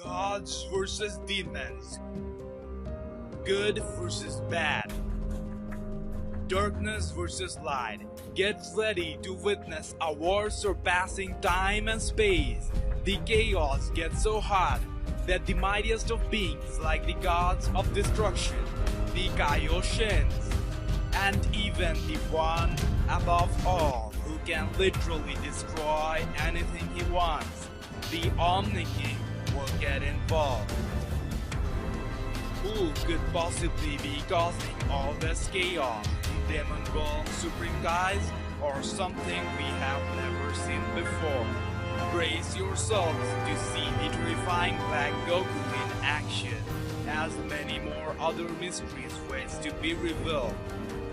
Gods versus demons. Good versus bad. Darkness versus light. Get ready to witness a war surpassing time and space. The chaos gets so hot that the mightiest of beings, like the gods of destruction, the Kaioshins, and even the one above all who can literally destroy anything he wants, the Omni King, will get involved. Who could possibly be causing all this chaos? The Demon Realm Supreme Guys, or something we have never seen before? Brace yourselves to see the terrifying Black Goku in action, as many more other mysteries wait to be revealed.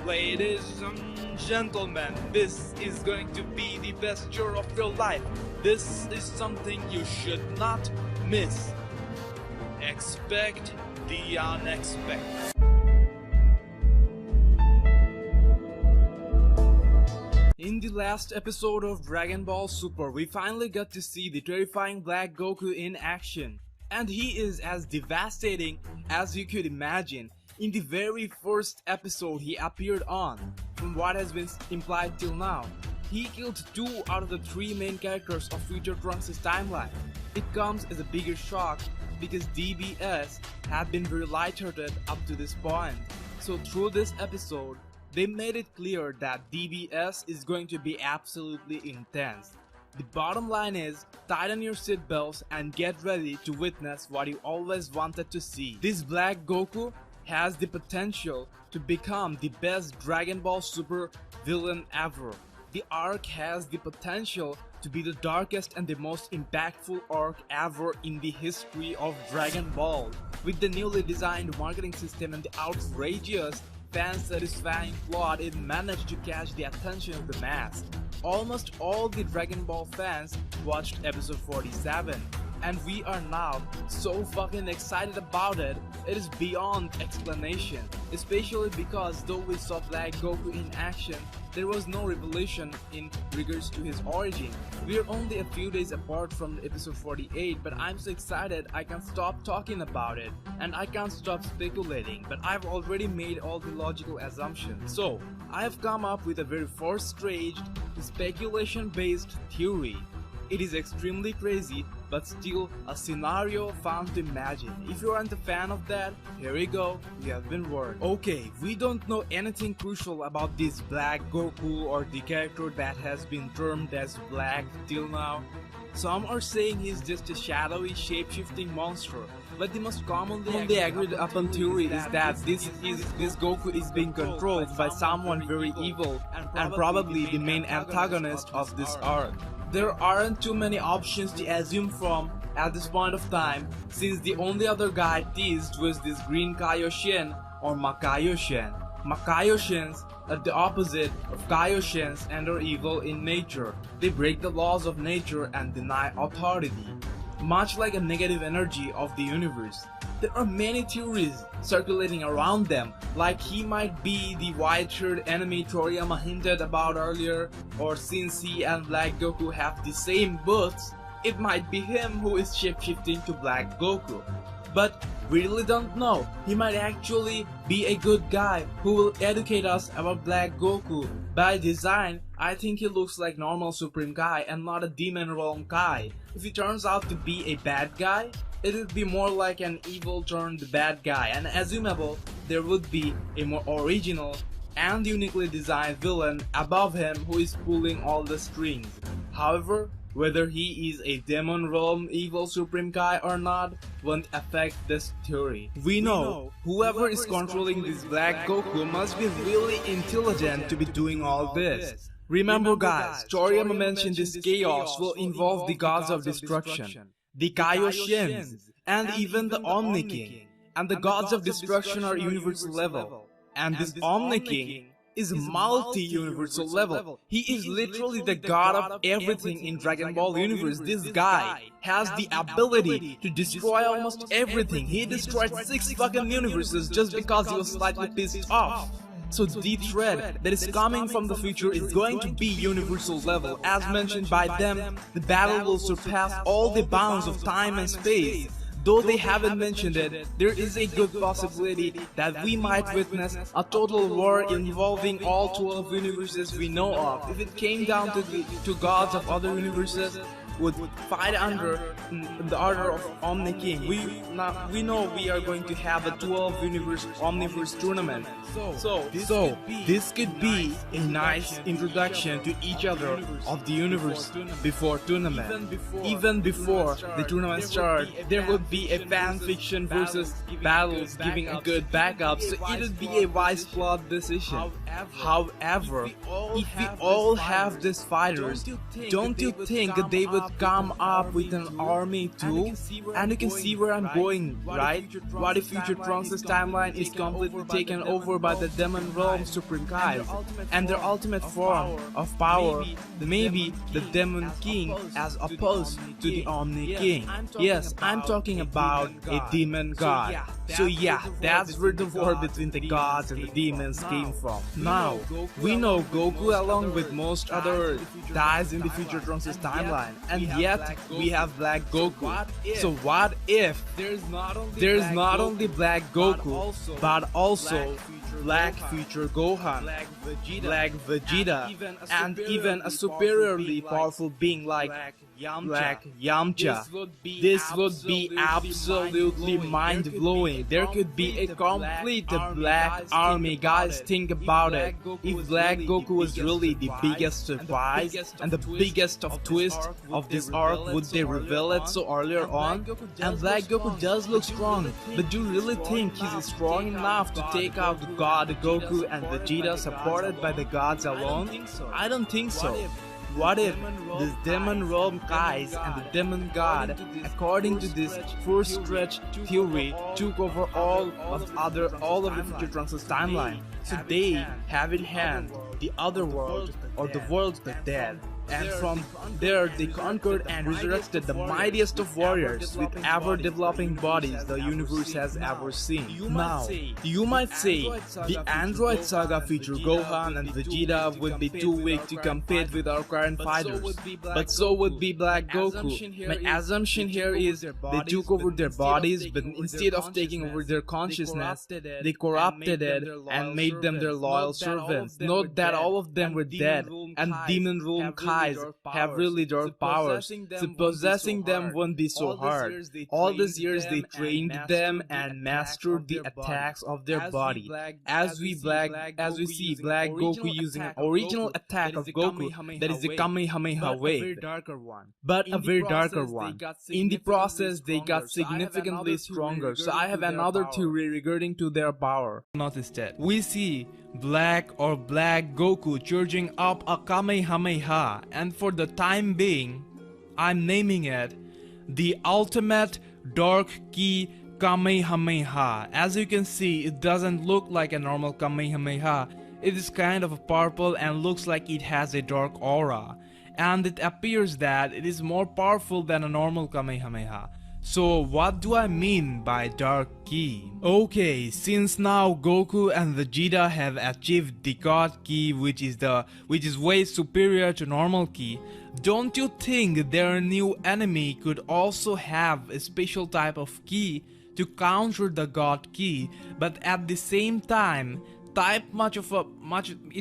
Ladies and gentlemen, this is going to be the best year of your life. This is something you should not miss. Expect the unexpected. In the last episode of Dragon Ball Super, we finally got to see the terrifying Black Goku in action. And he is as devastating as you could imagine. In the very first episode he appeared on, from what has been implied till now, he killed 2 out of the 3 main characters of Future Trunks' timeline. It comes as a bigger shock because DBS had been very lighthearted up to this point. So through this episode, they made it clear that DBS is going to be absolutely intense. The bottom line is, tighten your seatbelts and get ready to witness what you always wanted to see. This Black Goku has the potential to become the best Dragon Ball Super villain ever. The arc has the potential to be the darkest and the most impactful arc ever in the history of Dragon Ball. With the newly designed marketing system and the outrageous, fan-satisfying plot, it managed to catch the attention of the mass. Almost all the Dragon Ball fans watched episode 47. And we are now so fucking excited about it, it is beyond explanation. Especially because though we saw Black Goku in action, there was no revelation in regards to his origin. We are only a few days apart from episode 48, but I'm so excited I can't stop talking about it. And I can't stop speculating, but I've already made all the logical assumptions. So, I have come up with a very first-ranged, speculation-based theory. It is extremely crazy, but still a scenario fun to imagine. If you aren't a fan of that, here you go, you have been warned. Okay, we don't know anything crucial about this Black Goku or the character that has been termed as Black till now. Some are saying he's just a shadowy, shape-shifting monster, but the most commonly agreed upon theory is that this Goku is being controlled by someone very evil and probably the main antagonist of this arc. There aren't too many options to assume from at this point of time, since the only other guy teased was this Green Kaioshin or Makaioshin. Makaioshins are the opposite of Kaioshins and are evil in nature. They break the laws of nature and deny authority, much like a negative energy of the universe. There are many theories circulating around them, like he might be the white-haired enemy Toriyama hinted about earlier, or since he and Black Goku have the same boots, it might be him who is shape-shifting to Black Goku. But we really don't know. He might actually be a good guy who will educate us about Black Goku. By design, I think he looks like normal Supreme Guy and not a Demon Realm guy. If he turns out to be a bad guy, it would be more like an evil turned bad guy, and assumable there would be a more original and uniquely designed villain above him who is pulling all the strings. However, whether he is a Demon Realm evil Supreme Guy or not won't affect this theory. We know whoever is controlling this Black Goku must be really intelligent to be doing all this. Remember guys, Toriyama mentioned this chaos will involve the gods of destruction, the Kaioshins, and even the Omni King. And the gods of destruction are universal level, and this Omni King is multi-universal level. He is literally the god of everything in Dragon Ball universe. This guy has the ability to destroy almost everything. He destroyed 6 fucking universes just because he was slightly pissed off. So the threat that is coming from the future is going to be universal level. As mentioned by them, the battle will surpass all the bounds of time and space. though they haven't mentioned it, there is a good possibility that we might witness a total war involving all 12 universes we know of. If it came down to gods of other universes would fight under the order of Omni King. We know we are going to have a 12 universe Omniverse tournament. So this could be a nice introduction to each other of the universe before tournament. Even before the tournament starts, there would be a fan fiction versus battles giving a good backup, so it would be a wise plot decision. However, if we all have these fighters, don't you think they would come up with an army too? And you can see where I'm going, right? What if Future Trunks' timeline is completely taken over by the Demon Realm Supreme Kais, and their ultimate form of power, maybe the Demon King as opposed to the Omni King? Yes, I'm talking about a demon god. So yeah, that's where the war between the gods and the demons came from. Now, we know Goku along with most other dies in the Future Trunks' timeline, and yet we have Black Goku. So what if there's not only Black Goku, but also Black Future Gohan, Black Vegeta, and even a superiorly powerful being like Black Yamcha? This would be absolutely mind-blowing. There could be a complete black army. Guys, think about it. If Black Goku was really the biggest surprise and the biggest of twists of this arc, would they reveal it so earlier on? And Black Goku does look strong, but do you really think he's strong enough to take out God Goku and Vegeta supported by the gods alone? I don't think so. What if this Demon Realm Kais and the Demon God, according to this first stretch theory, took over all of the Future Trunks' timeline? So they have in hand the other world, or the world of the dead. And from there they conquered and resurrected the mightiest of warriors with ever-developing bodies the universe has ever seen. Now, you might say the Android Saga Future Gohan and Vegeta would be too weak to compete with our current fighters, but so would be Black Goku. My assumption here is they took over their bodies, but instead of taking over their consciousness, they corrupted it and made them their loyal servants. Note that all of them were dead, and Demon Realm Kai have really dark powers, so possessing them won't be so hard. All these years they trained them and mastered the attacks of their body. As we see Black Goku using an original attack of Goku, that is the Kamehameha wave, but a very darker one. In the process they got significantly stronger, so I have another theory regarding to their power. Not instead, we see Black Goku charging up a Kamehameha, and for the time being, I'm naming it the Ultimate Dark Ki Kamehameha. As you can see, it doesn't look like a normal Kamehameha. It is kind of purple and looks like it has a dark aura, and it appears that it is more powerful than a normal Kamehameha. So what do I mean by Dark Ki? Okay, since now Goku and Vegeta have achieved the God Ki, which is way superior to normal Ki, don't you think their new enemy could also have a special type of Ki to counter the God Ki, but at the same time it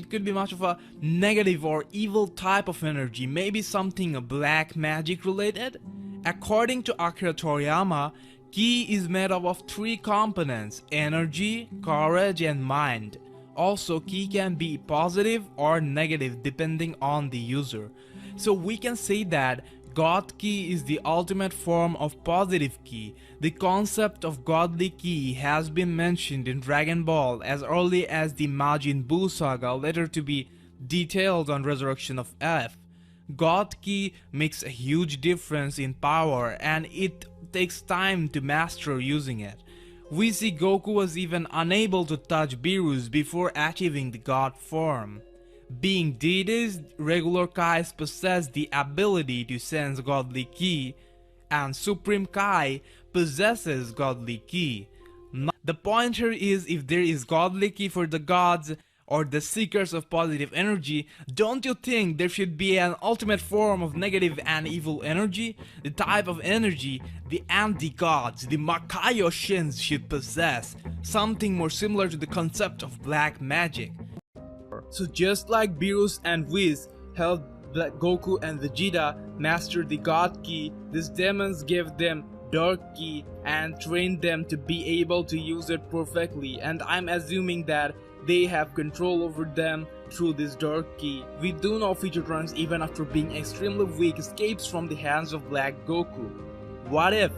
could be much of a negative or evil type of energy, maybe something black magic related? According to Akira Toriyama, Ki is made up of three components: energy, courage, and mind. Also, Ki can be positive or negative depending on the user. So we can say that God Ki is the ultimate form of positive Ki. The concept of godly Ki has been mentioned in Dragon Ball as early as the Majin Buu saga, later to be detailed on Resurrection of F. God Ki makes a huge difference in power, and it takes time to master using it. We see Goku was even unable to touch Beerus before achieving the God form. Being deities, regular Kais possess the ability to sense godly Ki, and Supreme Kai possesses godly Ki. The point here is, if there is godly Ki for the gods, or the seekers of positive energy, don't you think there should be an ultimate form of negative and evil energy? The type of energy the anti-gods, the Makayoshins, should possess, something more similar to the concept of black magic. So just like Beerus and Whis helped Goku and Vegeta master the God Ki, these demons gave them Dark Ki and trained them to be able to use it perfectly, and I'm assuming that they have control over them through this Dark Ki. We do know Future Trunks, even after being extremely weak, escapes from the hands of Black Goku. What if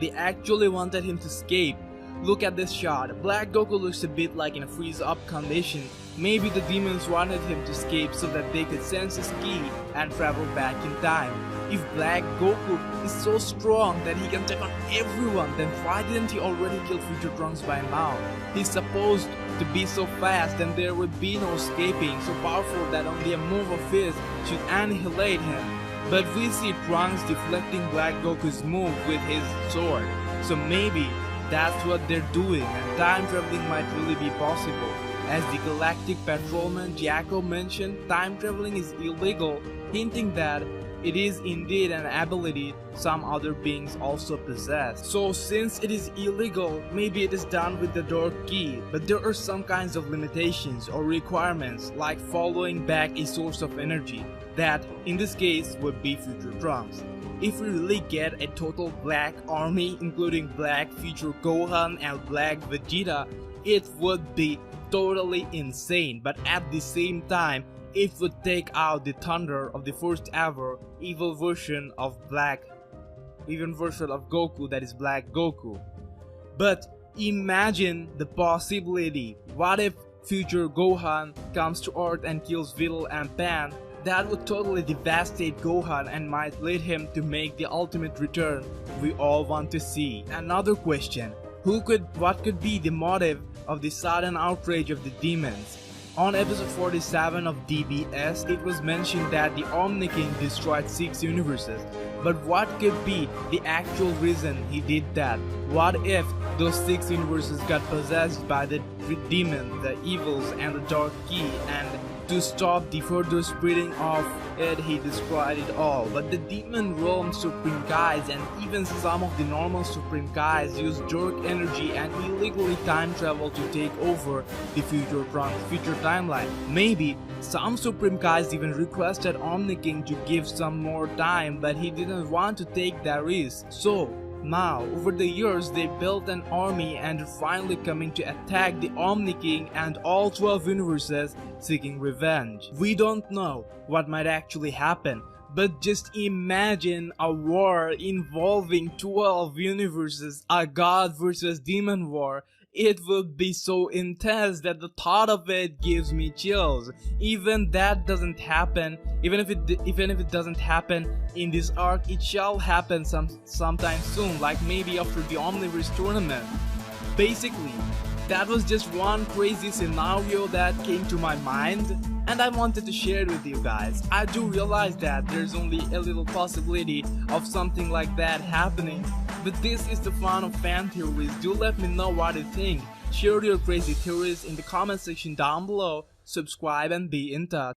they actually wanted him to escape? Look at this shot. Black Goku looks a bit like in a freeze-up condition. Maybe the demons wanted him to escape so that they could sense his ki and travel back in time. If Black Goku is so strong that he can take on everyone, then why didn't he already kill Future Trunks by now? He's supposed to be so fast, then there would be no escaping, so powerful that only a move of his should annihilate him. But we see Trunks deflecting Black Goku's move with his sword, so maybe that's what they're doing, and time traveling might really be possible. As the Galactic Patrolman Jaco mentioned, time traveling is illegal, hinting that it is indeed an ability some other beings also possess. So since it is illegal, maybe it is done with the Dark Ki, but there are some kinds of limitations or requirements, like following back a source of energy, that in this case would be Future Trunks. If we really get a total black army including Black Future Gohan and Black Vegeta, it would be totally insane, but at the same time it would take out the thunder of the first ever evil version of Goku, that is Black Goku. But imagine the possibility. What if Future Gohan comes to Earth and kills Videl and Pan? That would totally devastate Gohan and might lead him to make the ultimate return we all want to see. Another question, what could be the motive of the sudden outrage of the demons? On episode 47 of DBS, it was mentioned that the Omni King destroyed 6 universes. But what could be the actual reason he did that? What if those 6 universes got possessed by the demons, the evils, and the Dark Ki, and to stop the further spreading of it, he destroyed it all? But the demon realm Supreme Guys and even some of the normal Supreme Guys use dark energy and illegally time travel to take over the future timeline. Maybe some Supreme Guys even requested Omni King to give some more time, but he didn't want to take that risk. So now, over the years, they built an army and are finally coming to attack the Omni King and all 12 universes, seeking revenge. We don't know what might actually happen, but just imagine a war involving 12 universes, a god versus demon war. It would be so intense that the thought of it gives me chills. Even that doesn't happen. Even if it doesn't happen in this arc, it shall happen sometime soon, like maybe after the Omniverse tournament. Basically, that was just one crazy scenario that came to my mind, and I wanted to share it with you guys. I do realize that there's only a little possibility of something like that happening, but this is the fun of fan theories. Do let me know what you think. Share your crazy theories in the comment section down below. Subscribe and be in touch.